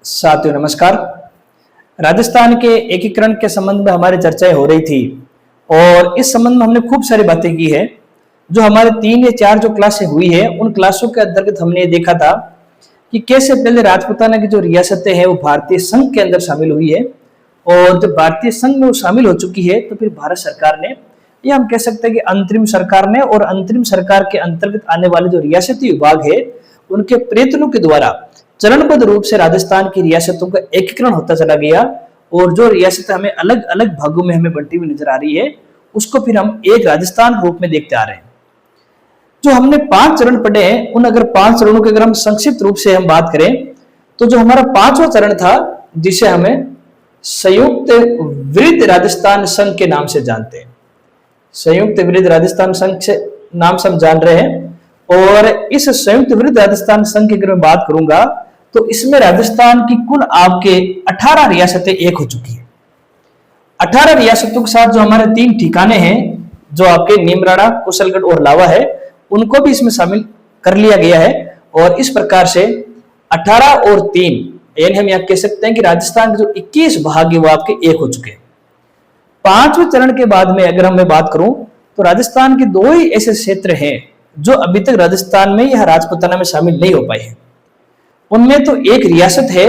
साथियों नमस्कार। राजस्थान के एकीकरण के संबंध में हमारी चर्चाएं हो रही थी और इस संबंध में हमने खूब सारी बातें की है। जो हमारे 3 या 4 जो क्लासें हुई है उन क्लासों के अंतर्गत हमने ये देखा था कि कैसे पहले राजपूताना की जो रियासतें हैं वो भारतीय संघ के अंदर शामिल हुई है और जब भारतीय संघ में वो शामिल हो चुकी है तो फिर भारत सरकार ने, या हम कह सकते हैं कि अंतरिम सरकार ने, और अंतरिम सरकार के अंतर्गत आने वाले जो रियासती विभाग है उनके प्रयत्नों के द्वारा चरणबद्ध रूप से राजस्थान की रियासतों का एकीकरण होता चला गया और जो रियासतें हमें अलग अलग भागों में हमें बंटी हुई नजर आ रही है उसको फिर हम एक राजस्थान रूप में देखते आ रहे हैं। जो हमने 5 चरण पढ़े हैं उन अगर 5 चरणों के अगर हम संक्षिप्त रूप से हम बात करें तो जो हमारा 5वां चरण था जिसे हमें संयुक्त वृद्ध राजस्थान संघ के नाम से जानते हैं, संयुक्त वृद्ध राजस्थान संघ से नाम से हम जान रहे हैं। और इस संयुक्त वृद्ध राजस्थान संघ की अगर मैं बात करूंगा तो इसमें राजस्थान की कुल आपके 18 रियासतें एक हो चुकी है। 18 रियासतों के साथ जो हमारे 3 ठिकाने हैं जो आपके नीमराणा, कुशलगढ़ और लावा है उनको भी इसमें शामिल कर लिया गया है। और इस प्रकार से 18 और 3 यानी हम यहां कह सकते हैं कि राजस्थान के जो 21 भाग है वो आपके एक हो चुके हैं। 5वें चरण के बाद में अगर मैं बात करूं तो राजस्थान के 2 ही ऐसे क्षेत्र हैं जो अभी तक राजस्थान में या राजपूताना में शामिल नहीं हो पाए हैं। उनमें तो एक रियासत है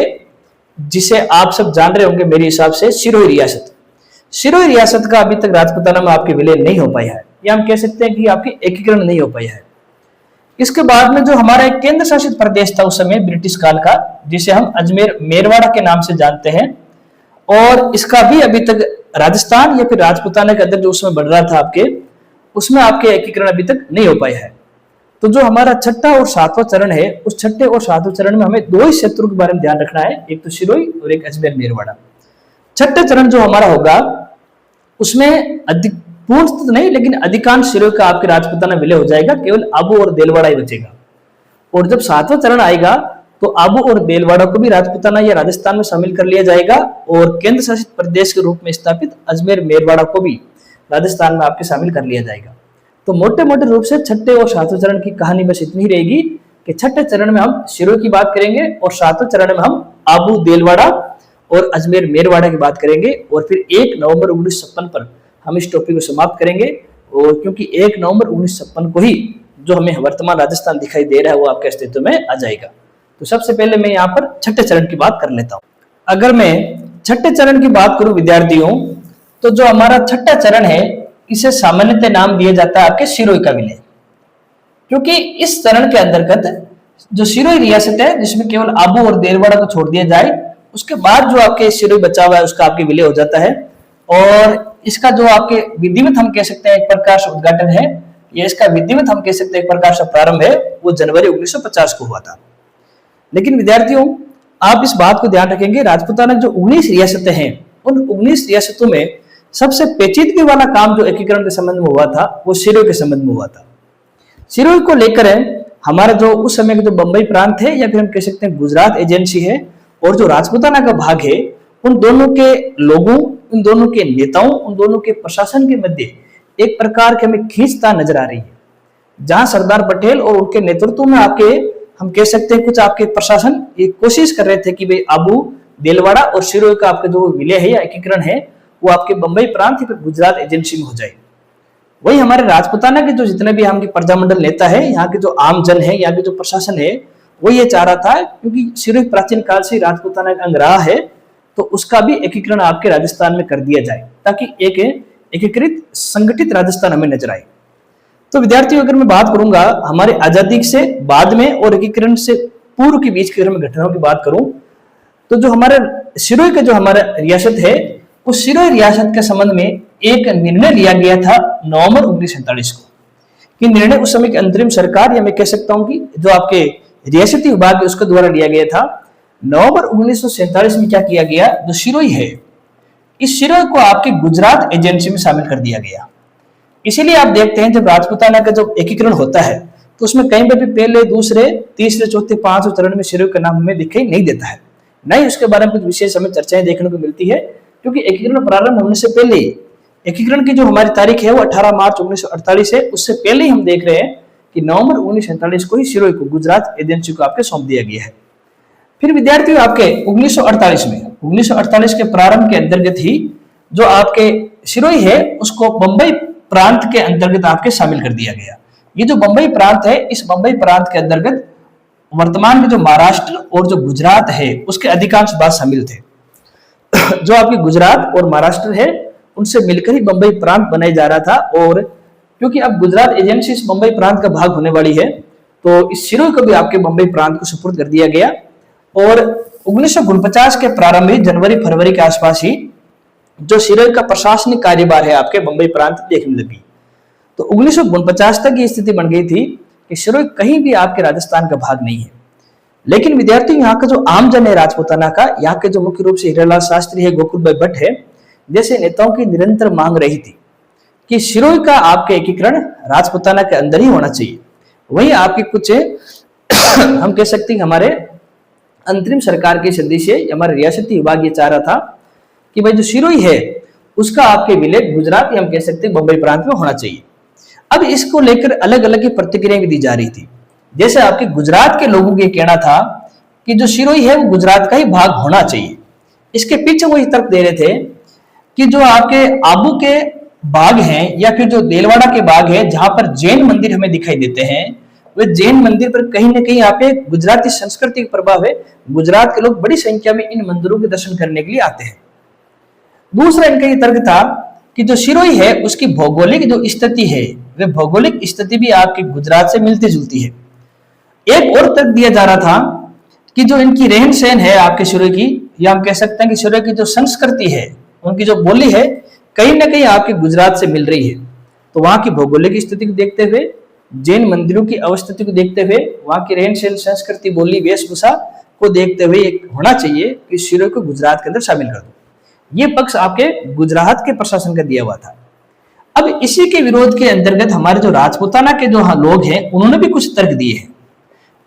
जिसे आप सब जान रहे होंगे मेरे हिसाब से, सिरोही रियासत। सिरोही रियासत का अभी तक राजपूताना में आपके विलय नहीं हो पाया है, या हम कह सकते हैं कि आपके एकीकरण नहीं हो पाया है। इसके बाद में जो हमारा एक केंद्र शासित प्रदेश था उस समय ब्रिटिश काल का, जिसे हम अजमेर मेरवाड़ा के नाम से जानते हैं, और इसका भी अभी तक राजस्थान या फिर राजपूताना के अंदर जो उसमें बढ़ रहा था आपके, उसमें आपके एकीकरण अभी तक नहीं हो पाया है। तो जो हमारा 6ठा और 7वां चरण है उस 6ठे और 7वें चरण में हमें 2 ही क्षेत्रों के बारे में ध्यान रखना है, एक तो सिरोही और एक अजमेर मेरवाड़ा। 6ठा चरण जो हमारा होगा उसमें पूर्ण तो नहीं लेकिन अधिकांश सिरोही का आपके राजपूताना विलय हो जाएगा, केवल आबू और देलवाड़ा ही बचेगा। और जब 7वां चरण आएगा तो आबू और देलवाड़ा को भी राजपूताना या राजस्थान में शामिल कर लिया जाएगा और केंद्र शासित प्रदेश के रूप में स्थापित अजमेर मेरवाड़ा को भी राजस्थान में आपके शामिल कर लिया जाएगा। तो मोटे मोटे रूप से 6ठे और 7वें चरण की कहानी बस इतनी ही रहेगी कि 6ठे चरण में हम सिरोही की बात करेंगे और 7वें चरण में हम आबू, देलवाड़ा और अजमेर मेरवाड़ा की बात करेंगे और फिर 1 नवंबर 1956 पर हम इस टॉपिक को समाप्त करेंगे। और क्योंकि 1 नवंबर 1956 को ही जो हमें वर्तमान राजस्थान दिखाई दे रहा है वो आपके अस्तित्व में आ जाएगा। तो सबसे पहले मैं यहाँ पर 6ठे चरण की बात कर लेता हूँ। अगर मैं 6ठे चरण की बात करूं विद्यार्थियों तो जो हमारा 6ठा चरण है इसे सामान्यतः नाम दिया जाता है आपके सिरोही का विलय, क्योंकि इस चरण के अंतर्गत जो सिरोही रियासत है जिसमें केवल आबू और देलवाड़ा को छोड़ दिया जाए उसके बाद जो आपके सिरोही बचा हुआ है उसका आपके विलय हो जाता है। और इसका जो आपके विधिवत हम कह सकते हैं एक प्रकार से उद्घाटन है, या इसका विधिवत हम कह सकते हैं एक प्रकार से प्रारंभ है, वो जनवरी 1950 को हुआ था। लेकिन विद्यार्थियों आप इस बात को ध्यान रखेंगे, राजपूताना जो 19 रियासतें हैं उन 19 रियासतों में सबसे पेचीदगी वाला काम जो एकीकरण के संबंध में हुआ था वो सिरोही के संबंध में हुआ था। सिरोही को लेकर हमारा जो उस समय के जो बंबई प्रांत है या फिर हम कह सकते हैं गुजरात एजेंसी है और जो राजपूताना का भाग है, उन दोनों के लोगों, उन दोनों के नेताओं, उन दोनों के प्रशासन के मध्य एक प्रकार के हमें खींचतान नजर आ रही है, जहां सरदार पटेल और उनके नेतृत्व में आपके हम कह सकते हैं कुछ आपके प्रशासन ये कोशिश कर रहे थे कि भाई आबू, देलवाड़ा और सिरोही का आपका जो विलय है या एकीकरण है वो आपके बंबई प्रांत या फिर गुजरात एजेंसी में हो जाए। वही हमारे राजपूताना के जो जितने भी यहाँ के प्रजामंडल नेता है, यहाँ के जो आम जन है, यहाँ के जो प्रशासन है, वो ये चाह रहा था क्योंकि सिरोही प्राचीन काल से राजपूताना का अंग रहा है तो उसका भी एकीकरण आपके राजस्थान में कर दिया जाए ताकि एक एकीकृत संगठित राजस्थान हमें नजर आए। तो विद्यार्थियों अगर मैं बात करूंगा हमारे आजादी से बाद में और एकीकरण से पूर्व के बीच की अगर मैं घटनाओं की बात करूं तो जो हमारे सिरोही का जो हमारा रियासत है उस सिरोही रियासत के संबंध में एक निर्णय लिया गया था नवंबर 1947 को। कि निर्णय उस समय की अंतरिम सरकार या मैं कह सकता हूं कि जो आपके रियासती विभाग है उसके द्वारा लिया गया था। नवंबर 1947 में क्या किया गया, जो सिरोही है इस सिरोही को आपके गुजरात एजेंसी में शामिल कर दिया गया। इसीलिए आप देखते हैं जब राजपूताना का जब एकीकरण होता है तो उसमें कहीं पर भी पहले, दूसरे, तीसरे, चौथे, 5वें चरण में सिरोही का नाम हमें दिखाई नहीं देता है, नहीं उसके बारे में कुछ विशेष हमें चर्चाएं देखने को मिलती है, क्योंकि एकीकरण प्रारंभ होने से पहले एकीकरण की जो हमारी तारीख है वो 18 मार्च 1948 है। उससे पहले ही हम देख रहे हैं कि नवंबर 1947 को ही सिरोही को गुजरात एजेंसी को आपके सौंप दिया गया है। फिर विद्यार्थियों आपके 1948 के प्रारंभ के अंतर्गत ही जो आपके सिरोही है उसको बंबई प्रांत के अंतर्गत आपके शामिल कर दिया गया। ये जो बंबई प्रांत है, इस बंबई प्रांत के अंतर्गत वर्तमान में जो महाराष्ट्र और जो गुजरात है उसके अधिकांश भाग शामिल थे। जो आपके गुजरात और महाराष्ट्र है उनसे मिलकर ही बंबई प्रांत बनाया जा रहा था, और क्योंकि अब गुजरात एजेंसी इस बंबई प्रांत का भाग होने वाली है तो इस सिरोही को भी आपके बंबई प्रांत को सुपुर्द कर दिया गया। और 1949 के प्रारंभ में जनवरी फरवरी के आसपास ही जो सिरोही का प्रशासनिक कार्यभार है आपके बंबई प्रांत देखने लगी। तो 1949 तक ये स्थिति बन गई थी कि सिरोही कहीं भी आपके राजस्थान का भाग नहीं है। लेकिन विद्यार्थी यहाँ का जो आमजन है राजपूताना का, यहाँ के जो मुख्य रूप से हीरालाल शास्त्री है, गोकुल भाई भट्ट है, जैसे नेताओं की निरंतर मांग रही थी कि सिरोही का आपके एकीकरण राजपूताना के अंदर ही होना चाहिए। वही आपके कुछ हम कह सकते हैं हमारे अंतरिम सरकार के सदस्य, हमारे रियासती विभाग ये चाह रहा था कि भाई जो सिरोही है उसका आपके विलय गुजरात या हम कह सकते हैं बंबई प्रांत में होना चाहिए। अब इसको लेकर अलग अलग की प्रतिक्रिया भी दी जा रही थी। जैसे आपके गुजरात के लोगों का कहना था कि जो सिरोही है वो गुजरात का ही भाग होना चाहिए। इसके पीछे वो तर्क दे रहे थे कि जो आपके आबू के बाग हैं या फिर जो देलवाड़ा के बाग है जहां पर जैन मंदिर हमें दिखाई देते हैं, वे जैन मंदिर पर कहीं ना कहीं यहाँ पे गुजराती संस्कृति का प्रभाव है। गुजरात के लोग बड़ी संख्या में इन मंदिरों के दर्शन करने के लिए आते हैं। दूसरा इनका ये तर्क था कि जो सिरोही है उसकी भौगोलिक जो स्थिति है वे भौगोलिक स्थिति भी आपके गुजरात से मिलती जुलती है। एक और तर्क दिया जा रहा था कि जो इनकी रहन सहन है आपके सिरोही की, या हम कह सकते हैं कि सिरोही की जो संस्कृति है, उनकी जो बोली है कहीं ना कहीं आपके गुजरात से मिल रही है। तो वहां की भौगोलिक स्थिति को देखते हुए, जैन मंदिरों की अवस्थिति को देखते हुए, वहां की रहन सहन, संस्कृति, बोली, वेशभूषा को देखते हुए एक होना चाहिए कि सिरोही को गुजरात के अंदर शामिल कर दो। ये पक्ष आपके गुजरात के प्रशासन का दिया हुआ था। अब इसी के विरोध के अंतर्गत हमारे जो राजपूताना के जो लोग हैं उन्होंने भी कुछ तर्क दिए हैं।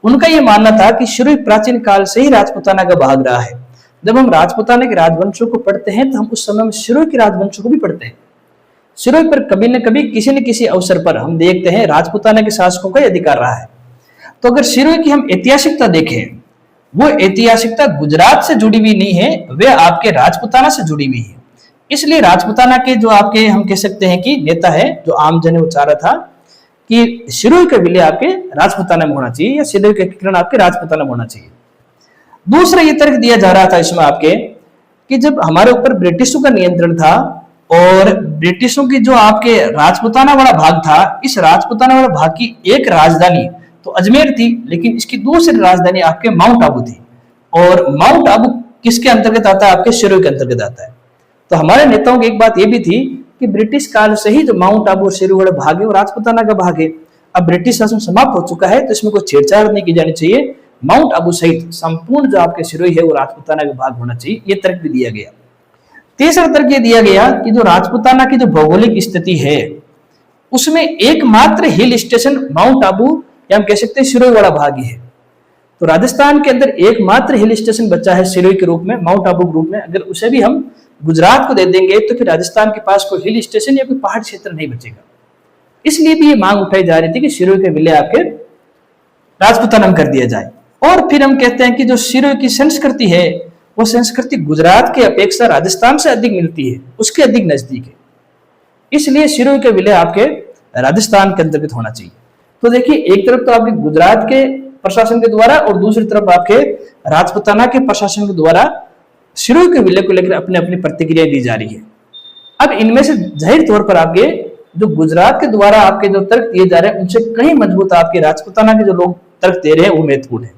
उनका यह मानना था कि सिरोही प्राचीन काल से ही राजपूताना का भाग रहा है। जब हम राजपूताना के राजवंशों को पढ़ते हैं तो हम उस समय में सिरोही के राजवंशों को भी पढ़ते हैं। सिरोही पर कभी न कभी किसी न किसी अवसर पर हम देखते हैं राजपूताना के शासकों का अधिकार रहा है। तो अगर सिरोही की हम ऐतिहासिकता देखें, वो ऐतिहासिकता गुजरात से जुड़ी हुई नहीं है, वे आपके राजपूताना से जुड़ी हुई है। इसलिए राजपूताना के जो आपके हम कह सकते हैं कि नेता है, जो आम जन वो चाह रहा था कि सिरोही का विलय आपके राजपूताना में होना चाहिए या सिरोही का एकीकरण आपके राजपूताना में होना चाहिए। दूसरा ये तर्क दिया जा रहा था इसमें आपके कि जब हमारे ऊपर ब्रिटिशों का नियंत्रण था और ब्रिटिशों की जो आपके राजपूताना वाला भाग था, इस राजपूताना वाला भाग की एक राजधानी तो अजमेर थी, लेकिन इसकी दूसरी राजधानी आपके माउंट आबू थी। और माउंट आबू किसके अंतर्गत आता है? आपके सिरोही के अंतर्गत आता है। तो हमारे नेताओं की एक बात यह भी थी कि ब्रिटिश काल से ही जो माउंट आबू और सिरोही वाला भाग है वो राजपूताना का भाग है। अब ब्रिटिश शासन समाप्त हो चुका है तो इसमें कोई छेड़छाड़ नहीं की जानी चाहिए। माउंट आबू सहित संपूर्ण जो आपके सिरोही है वो राजपूताना का भाग होना चाहिए, ये तर्क भी दिया गया। तीसरा तर्क ये दिया गया कि जो राजपूताना की जो भौगोलिक स्थिति है उसमें एकमात्र हिल स्टेशन माउंट आबू या हम कह सकते हैं सिरोही वाला भाग ही है। तो राजस्थान के अंदर एकमात्र हिल स्टेशन बचा है सिरोही के रूप में, माउंट आबू के रूप में। अगर उसे भी हम गुजरात को दे देंगे तो फिर राजस्थान के पास कोई हिल स्टेशन या कोई पहाड़ क्षेत्र नहीं बचेगा। इसलिए भी ये मांग उठाई जा रही थी कि सिरोही के विलय आपके राजपूताना में कर दिया जाए। और फिर हम कहते हैं कि जो सिरोही की संस्कृति है वो संस्कृति गुजरात की अपेक्षा राजस्थान से अधिक मिलती है, उसके अधिक नजदीक है। इसलिए सिरोही का विलय आपके राजस्थान के अंतर्गत होना चाहिए। तो देखिए, एक तरफ तो आपके गुजरात के प्रशासन के द्वारा और दूसरी तरफ आपके राजपूताना के प्रशासन के द्वारा सिरोही के विलय को लेकर अपनी अपनी प्रतिक्रिया दी जा रही है। अब इनमें से जाहिर तौर पर आपके जो गुजरात के द्वारा आपके जो तर्क दिए जा रहे हैं उनसे कहीं मजबूत आपके राजपूताना के जो लोग तर्क दे रहे हैं वो महत्वपूर्ण है।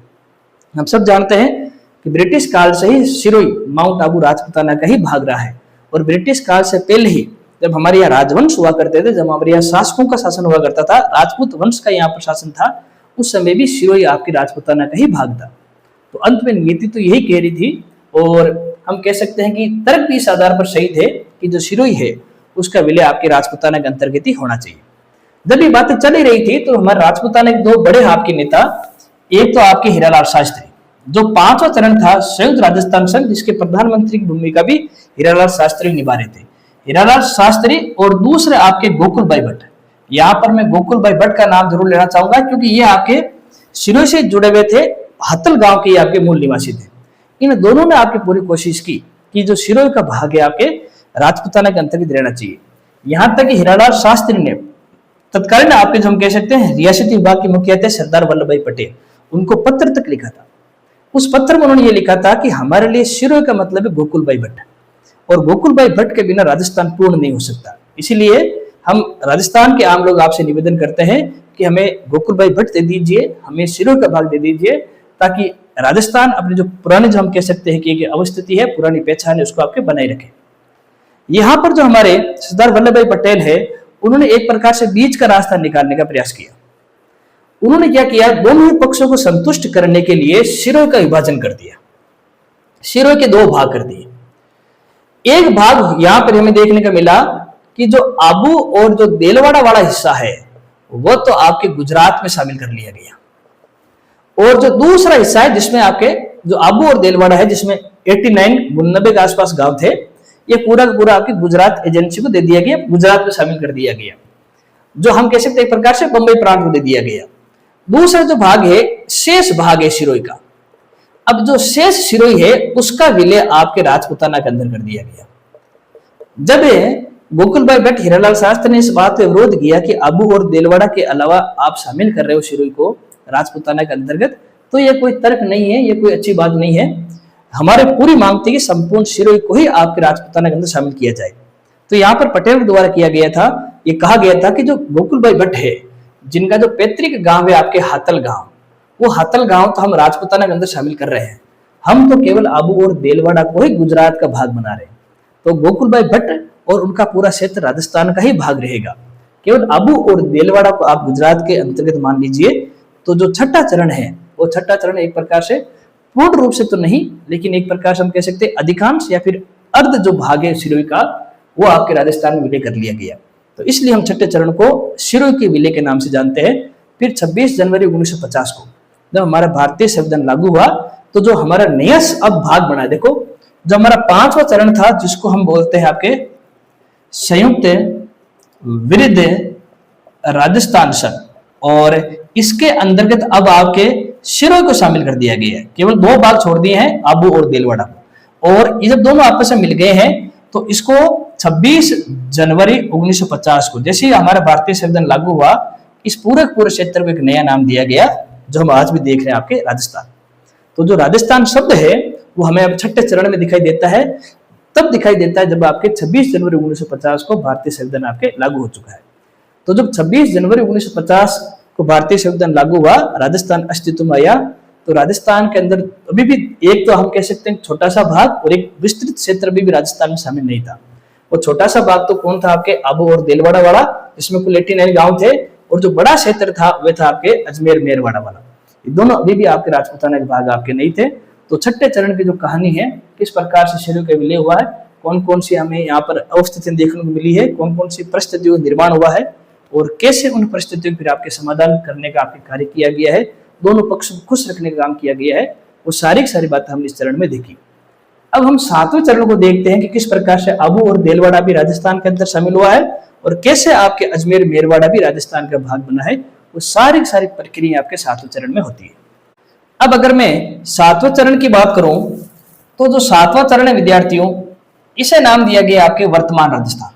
हम सब जानते हैं कि ब्रिटिश काल से ही सिरोही माउंट आबू राजपूताना का ही भाग रहा है। और ब्रिटिश काल से पहले ही जब हमारे यहाँ राजवंश हुआ करते थे, जब हमारे यहाँ शासकों का शासन हुआ करता था, राजपूत वंश का यहाँ प्रशासन था, उस समय भी सिरोही आपकी राजपूताना का ही भाग था। तो अंत में नीति तो यही कह रही थी और हम कह सकते हैं कि तर्क भी इस आधार पर सही थे कि जो सिरोही है उसका विलय आपके राजपूताना के अंतर्गत ही होना चाहिए। जब ये बातें चली रही थी तो हमारे राजपूताना के दो बड़े आपके नेता, एक तो आपके हीरालाल शास्त्री, जो 5वां चरण था संयुक्त राजस्थान संघ, जिसके प्रधानमंत्री की भूमिका भी हीरालाल शास्त्री निभा रहे थे। हीरालाल शास्त्री और दूसरे आपके गोकुल भाई भट्ट। यहाँ पर मैं गोकुल भाई भट्ट का नाम जरूर लेना चाहूंगा क्योंकि ये आपके सिरोही से जुड़े हुए थे हतल गांव के आपके मूल निवासी थे। इन दोनों ने आपकी पूरी कोशिश की कि जो सिरोही का भाग है आपके राजपूताना के अंतर्गत रहना चाहिए। यहां तक कि हीरालाल शास्त्री ने तत्कालीन आपके जो हम कह सकते हैं रियासती विभाग के मुखिया थे सरदार वल्लभ भाई पटेल, उनको पत्र तक लिखा था। उस पत्र में उन्होंने ये लिखा था कि हमारे लिए सिरोही का मतलब है गोकुल भाई भट्ट, और गोकुल भाई भट्ट के बिना राजस्थान पूर्ण नहीं हो सकता। इसीलिए हम राजस्थान के आम लोग आपसे निवेदन करते हैं कि हमें गोकुल भाई भट्ट दे दीजिए, हमें सिरोही का भाग दे दीजिए, ताकि राजस्थान अपनी जो पुरानी जो हम कह सकते हैं कि अवस्थिति है, पुरानी पहचान है, उसको आपके बनाए रखे। यहाँ पर जो हमारे सरदार वल्लभ भाई पटेल है, उन्होंने एक प्रकार से बीच का रास्ता निकालने का प्रयास किया। उन्होंने क्या किया, दोनों ही पक्षों को संतुष्ट करने के लिए सिरोही का विभाजन कर दिया। सिरोही के दो भाग कर दिए। एक भाग यहां पर हमें देखने को मिला कि जो आबू और जो देलवाड़ा वाला हिस्सा है वो तो आपके गुजरात में शामिल कर लिया गया, और जो दूसरा हिस्सा है जिसमें आपके जो आबू और देलवाड़ा है, जिसमें 89 के आसपास गांव थे, ये पूरा का पूरा आपकी गुजरात एजेंसी को दे दिया गया, गुजरात में शामिल कर दिया गया, जो हम कह सकते हैं एक प्रकार से बंबई प्रांत को दे दिया गया। दूसरा जो भाग है, शेष भाग है सिरोही का। अब जो शेष सिरोही है उसका विलय आपके राजपूताना के अंदर कर दिया गया। जब गोकुल भाई भट्ट हीरालाल शास्त्री ने इस बात पे विरोध किया कि आबू और देलवाड़ा के अलावा आप शामिल कर रहे हो सिरोही को राजपूताना के अंतर्गत, तो ये कोई तर्क नहीं है, ये कोई अच्छी बात नहीं है। हमारे पूरी मांग थी कि संपूर्ण सिरोही को ही आपके राजपूताना के अंदर शामिल किया जाए। तो यहाँ पर पटेल के द्वारा किया गया था, ये कहा गया था कि जो गोकुल भाई भट्ट है, जिनका जो पैतृक गांव है आपके हातल गांव, वो हातल गांव तो हम राजपूताना के अंदर शामिल कर रहे हैं, हम तो केवल आबू और देलवाड़ा को ही गुजरात का भाग बना रहे हैं। तो गोकुल भाई भट्ट और उनका पूरा क्षेत्र राजस्थान का ही भाग रहेगा, केवल आबू और देलवाड़ा को आप गुजरात के अंतर्गत मान लीजिए। तो जो छठा चरण है, वो छठा चरण एक प्रकार से पूर्ण रूप से तो नहीं, लेकिन एक प्रकार से हम कह सकते हैं अधिकांश या फिर अर्ध जो भाग है सिरोही का, वो आपके राजस्थान में विलय कर लिया गया। तो इसलिए हम छठे चरण को सिरोही के विलय के नाम से जानते हैं। फिर 26 जनवरी 1950 को जब हमारा भारतीय संविधान लागू हुआ, तो जो हमारा नया अब भाग बना, देखो जो हमारा 5वां चरण था, जिसको हम बोलते हैं आपके संयुक्त विरुद्ध राजस्थान संघ, और इसके अंतर्गत अब आपके सिरोही को शामिल कर दिया गया है। केवल दो भाग छोड़ दिए हैं, आबू और देलवाड़ा को, और ये जब दोनों आपस में मिल गए हैं तो इसको 26 जनवरी 1950 को, जैसे ही हमारा भारतीय संविधान लागू हुआ, इस पूरे क्षेत्र को एक नया नाम दिया गया, जो हम आज भी देख रहे हैं आपके राजस्थान। तो जो राजस्थान शब्द है वो हमें अब छठे चरण में दिखाई देता है, तब दिखाई देता है जब आपके 26 जनवरी 1950 को भारतीय संविधान आपके लागू हो चुका है। तो जब 26 जनवरी 1950 को भारतीय संविधान लागू हुआ, राजस्थान अस्तित्व में आया, तो राजस्थान के अंदर अभी भी एक तो हम कह सकते हैं छोटा सा भाग और एक विस्तृत क्षेत्र भी राजस्थान में शामिल नहीं था। वो छोटा सा भाग तो कौन था, आपके आबू और देलवाड़ा वाला, जिसमें कुल 89 गांव थे, और जो बड़ा क्षेत्र था वह था आपके अजमेर मेरवाड़ा वाला। ये दोनों अभी भी आपके राजपूताना के भाग आपके नहीं थे। तो छठे चरण की जो कहानी है, किस प्रकार से सिरोही का विलय हुआ है, कौन कौन सी हमें यहाँ पर अवस्थितियां देखने को मिली है, कौन कौन सी परिस्थितियों का निर्माण हुआ है, और कैसे उन परिस्थितियों फिर आपके समाधान करने का आपके कार्य किया गया है, दोनों पक्ष को खुश रखने का काम किया गया है, वो सारी बातें हमने इस चरण में देखी। अब हम 7वें चरण को देखते हैं कि किस प्रकार से आबू और देलवाड़ा भी राजस्थान के अंदर शामिल हुआ है, और कैसे आपके अजमेर मेरवाड़ा भी राजस्थान का भाग बना है। वो सारी प्रक्रिया आपके 7वें चरण में होती है। अब अगर मैं 7वें चरण की बात करूं, तो जो 7वां चरण है विद्यार्थियों, इसे नाम दिया गया आपके वर्तमान राजस्थान।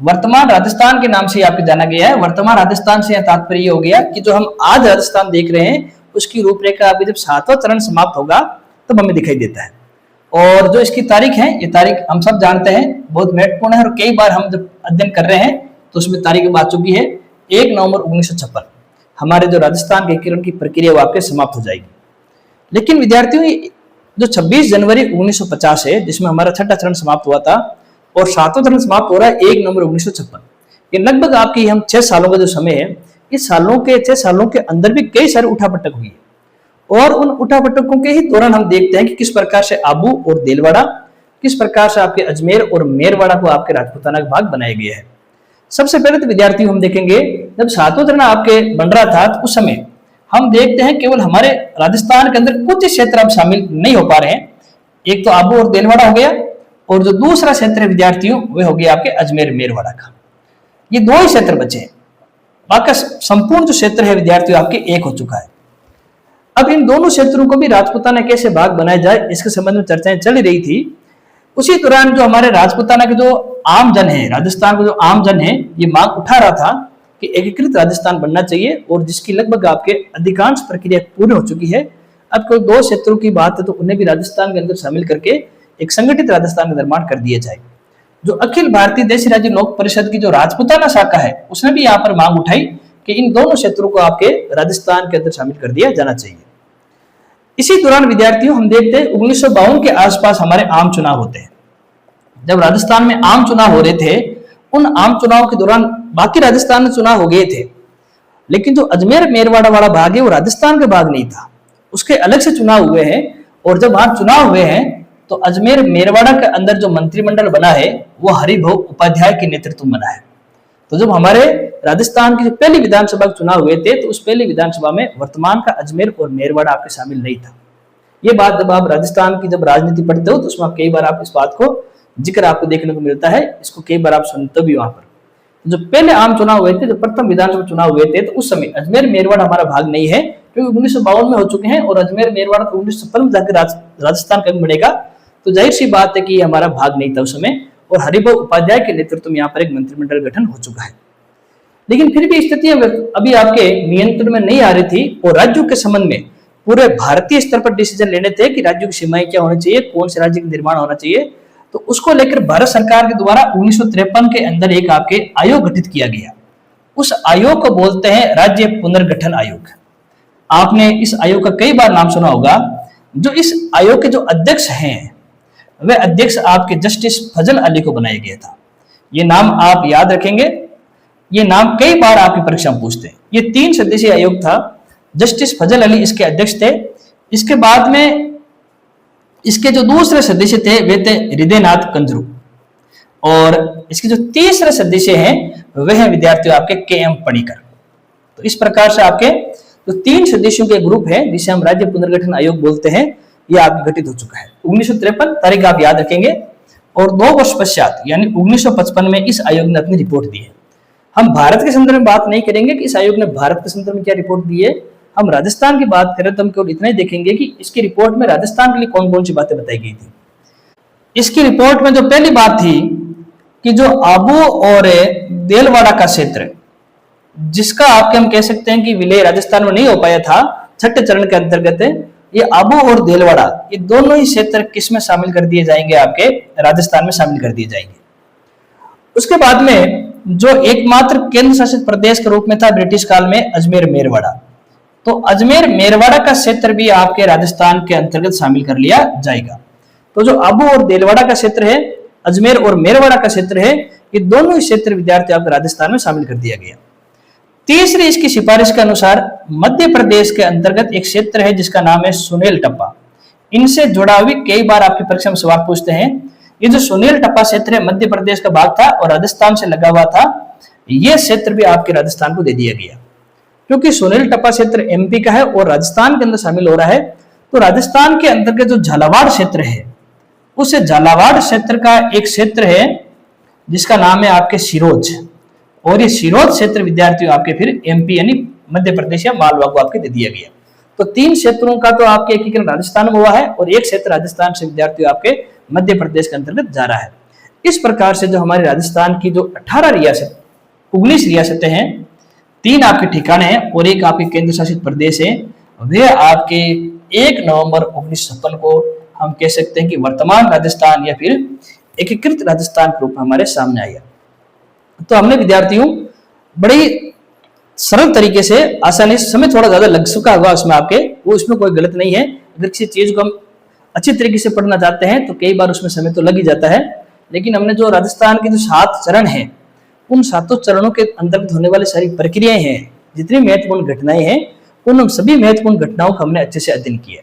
वर्तमान राजस्थान के नाम से आपको जाना गया है। वर्तमान राजस्थान से तात्पर्य हो गया कि जो हम आज राजस्थान देख रहे हैं, उसकी रूपरेखा अभी जब 7वां चरण समाप्त होगा तब हमें दिखाई देता है। और जो इसकी तारीख है, ये तारीख हम सब जानते हैं, बहुत महत्वपूर्ण है, और कई बार हम जब अध्ययन कर रहे हैं तो उसमें तारीख आ चुकी है 1 नवंबर 1956। हमारे जो राजस्थान के एकीकरण की प्रक्रिया वो आपके समाप्त हो जाएगी। लेकिन विद्यार्थियों, जो 26 जनवरी 1950 है, जिसमें हमारा छठा चरण समाप्त हुआ था, और 7वां चरण समाप्त हो रहा है 1 नवंबर 1956, ये लगभग आपकी हम 6 सालों का जो समय है, इस 6 सालों के अंदर भी कई सारे उठापटक हुई है। और उन उठापटकों के ही दौरान हम देखते हैं कि किस प्रकार से आबू और देलवाड़ा, किस प्रकार से आपके अजमेर और मेरवाड़ा को आपके राजपूताना का भाग बनाया गया है। सबसे पहले तो विद्यार्थियों हम देखेंगे, जब 7वां चरण आपके बन रहा था, तो उस समय हम देखते हैं केवल हमारे राजस्थान के अंदर कुछ क्षेत्र अब शामिल नहीं हो पा रहे हैं। एक तो आबू और देलवाड़ा हो गया, और जो दूसरा क्षेत्र है विद्यार्थियों, वह हो गया आपके अजमेर मेरवाड़ा का। ये 2 ही क्षेत्र बचे हैं, बाकी संपूर्ण जो क्षेत्र है विद्यार्थियों आपके एक हो चुका है। अब इन दोनों क्षेत्रों को भी राजपूताना कैसे भाग बनाया जाए, इसके संबंध में चर्चाएं चल रही थी। उसी दौरान जो हमारे राजपूताना के जो आम जन है, राजस्थान का जो आम जन है, ये मांग उठा रहा था कि एकीकृत राजस्थान बनना चाहिए, और जिसकी लगभग आपके अधिकांश प्रक्रिया पूरी हो चुकी है। अब कोई 2 क्षेत्रों की बात है तो उन्हें भी राजस्थान के अंदर शामिल करके एक संगठित राजस्थान का निर्माण कर दिया जाए। जो अखिल भारतीय देशी राज्य लोक परिषद की जो राजपूताना शाखा है, उसने भी यहाँ पर मांग उठाई कि इन दोनों क्षेत्रों को आपके राजस्थान के अंदर शामिल कर दिया जाना चाहिए। इसी दौरान विद्यार्थियों हम देखते हैं 1952 के आसपास हमारे आम चुनाव होते हैं। जब राजस्थान में आम चुनाव हो रहे थे, उन आम चुनाव के दौरान बाकी राजस्थान में चुनाव हो गए थे, लेकिन जो अजमेर मेरवाड़ा वाला भाग है वो राजस्थान का भाग नहीं था, उसके अलग से चुनाव हुए हैं। और जब वहां चुनाव हुए हैं तो अजमेर मेरवाड़ा के अंदर जो मंत्रिमंडल बना है वो हरिभव उपाध्याय के नेतृत्व में बना है। तो जब हमारे राजस्थान की जो पहली विधानसभा के चुनाव हुए थे तो उस पहली विधानसभा में वर्तमान का अजमेर और मेरवाड़ा आपके शामिल नहीं था। ये बात जब आप राजस्थान की जब राजनीति पढ़ते हो तो उसमें कई बार आप इस बात को जिक्र आपको देखने को मिलता है, इसको कई बार आप सुनते भी वहां पर। जो पहले आम चुनाव हुए थे, जो प्रथम विधानसभा चुनाव हुए थे, तो उस समय अजमेर मेरवाड़ा हमारा भाग नहीं है, क्योंकि 1952 में हो चुके हैं और अजमेर मेरवाड़ा तो 1956 में जाकर राजस्थान का बनेगा। तो जाहिर सी बात है कि हमारा भाग नहीं था उस समय, और हरिभव उपाध्याय के नेतृत्व में यहाँ पर एक मंत्रिमंडल गठन हो चुका है। लेकिन फिर भी स्थितियां अभी आपके नियंत्रण में नहीं आ रही थी, और राज्यों के संबंध में पूरे भारतीय स्तर पर डिसीजन लेने थे कि राज्यों की सीमाएं क्या होनी चाहिए, कौन से राज्य का निर्माण होना चाहिए। तो उसको लेकर भारत सरकार के द्वारा 1953 के अंदर एक आपके आयोग गठित किया गया। उस आयोग को बोलते हैं राज्य पुनर्गठन आयोग। आपने इस आयोग का कई बार नाम सुना होगा। जो इस आयोग के जो अध्यक्ष हैं, वह अध्यक्ष आपके जस्टिस फजल अली को बनाया गया था। ये नाम आप याद रखेंगे, ये नाम कई बार आपकी परीक्षा में पूछते हैं। ये 3 सदस्यीय आयोग था, जस्टिस फजल अली इसके अध्यक्ष थे। इसके बाद में इसके जो दूसरे सदस्य थे वे थे हृदयनाथ कंजरू, और इसके जो तीसरे सदस्य हैं वह हैं विद्यार्थियों आपके के.एम. पणिकर। तो इस प्रकार से आपके जो 3 सदस्यों के ग्रुप है जिसे हम राज्य पुनर्गठन आयोग बोलते हैं, यह आपके गठित हो चुका है। 1953 तारीख आप याद रखेंगे, और 2 वर्ष पश्चात यानी 1955 में इस आयोग ने अपनी रिपोर्ट दी है। हम भारत के संदर्भ में बात नहीं करेंगे कि इस आयोग ने भारत के संदर्भ में क्या रिपोर्ट दी है। हम राजस्थान की बात करें तो हम केवल इतना ही देखेंगे कि इसकी रिपोर्ट में राजस्थान के लिए कौन कौन सी बातें बताई गई थी। इसकी रिपोर्ट में जो पहली बात थी कि जो आबू और देलवाड़ा का क्षेत्र, जिसका आपके हम कह सकते हैं कि विलय राजस्थान में नहीं हो पाया था, छठे चरण के अंतर्गत ये आबू और देलवाड़ा ये दोनों ही क्षेत्र किस में शामिल कर दिए जाएंगे, आपके राजस्थान में शामिल कर दिए जाएंगे। उसके बाद में जो एकमात्र केंद्र शासित प्रदेश के रूप में था ब्रिटिश काल में अजमेर मेरवाड़ा, तो अजमेर मेरवाड़ा का क्षेत्र भी आपके राजस्थान के अंतर्गत शामिल कर लिया जाएगा। तो जो आबू और देलवाड़ा का क्षेत्र है, अजमेर और मेरवाड़ा का क्षेत्र है, ये दोनों ही क्षेत्र विद्यार्थी आपके राजस्थान में शामिल कर दिया गया। तीसरी इसकी सिफारिश के अनुसार मध्य प्रदेश के अंतर्गत एक क्षेत्र है जिसका नाम है सुनेल टप्पा। इनसे जुड़ा हुई कई बार आपकी परीक्षा में सवाल पूछते हैं। ये जो सुनेल टप्पा क्षेत्र है मध्य प्रदेश का भाग था और राजस्थान से लगा हुआ था। यह क्षेत्र भी आपके राजस्थान को दे दिया गया, क्योंकि सुनेल टप्पा क्षेत्र एमपी का है और राजस्थान के अंदर शामिल हो रहा है। तो राजस्थान के अंतर्गत जो झालावाड़ क्षेत्र है, उस झालावाड़ क्षेत्र का एक क्षेत्र है जिसका नाम है आपके सिरोज, और ये सिरोज क्षेत्र विद्यार्थियों आपके फिर एमपी यानी मध्य प्रदेश या मालवा को आपके दे दिया गया। तो 3 क्षेत्रों का तो आपके एकीकरण राजस्थान में हुआ है और एक क्षेत्र राजस्थान से विद्यार्थियों आपके मध्य प्रदेश के अंतर्गत जा रहा है। इस प्रकार से जो हमारे राजस्थान की जो 18 रियासत 19 रियासतें हैं, 3 आपके ठिकाने हैं और एक आपके केंद्र शासित प्रदेश है, वे आपके 1 नवंबर 1956 को हम कह सकते हैं कि वर्तमान राजस्थान या फिर एकीकृत राजस्थान के रूप में हमारे सामने आया। तो हमने विद्यार्थियों बड़ी सरल तरीके से आसानी से, समय थोड़ा ज्यादा लग चुका होगा उसमें आपके, वो इसमें कोई गलत नहीं है। अगर किसी चीज को हम अच्छी तरीके से पढ़ना चाहते हैं तो कई बार उसमें समय तो लग ही जाता है, लेकिन हमने जो राजस्थान के जो 7 चरण हैं, उन 7 चरणों के अंतर्गत होने वाली सारी प्रक्रियाएं हैं, जितनी महत्वपूर्ण घटनाएं हैं, उन सभी महत्वपूर्ण घटनाओं का हमने अच्छे से अध्ययन किया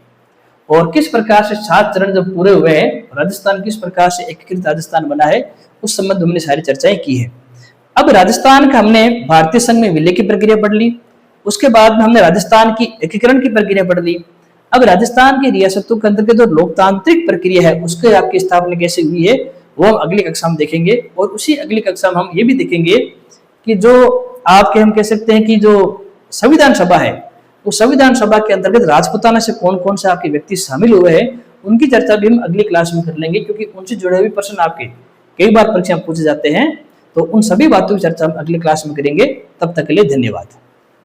और किस प्रकार से 7 चरण जब पूरे हुए हैं, राजस्थान किस प्रकार से एकीकृत राजस्थान बना है, उस संबंध में हमने सारी चर्चाएं की है। अब राजस्थान का हमने भारतीय संघ में विलय की प्रक्रिया पढ़ ली, उसके बाद में हमने राजस्थान की एकीकरण की प्रक्रिया पढ़ ली। अब राजस्थान की रियासतों के अंतर्गत जो लोकतांत्रिक प्रक्रिया है उसके आपकी स्थापना कैसे हुई है वो हम अगली कक्षा में देखेंगे, और उसी अगली कक्षा में हम ये भी देखेंगे कि जो आपके हम कह सकते हैं कि जो संविधान सभा है उस संविधान सभा के अंतर्गत राजपूताना से कौन कौन से आपके व्यक्ति शामिल हुए हैं उनकी चर्चा भी हम अगली क्लास में कर लेंगे, क्योंकि उनसे जुड़े हुए प्रश्न आपके कई बार परीक्षा में पूछे जाते हैं। तो उन सभी बातों की चर्चा हम अगली क्लास में करेंगे। तब तक के लिए धन्यवाद।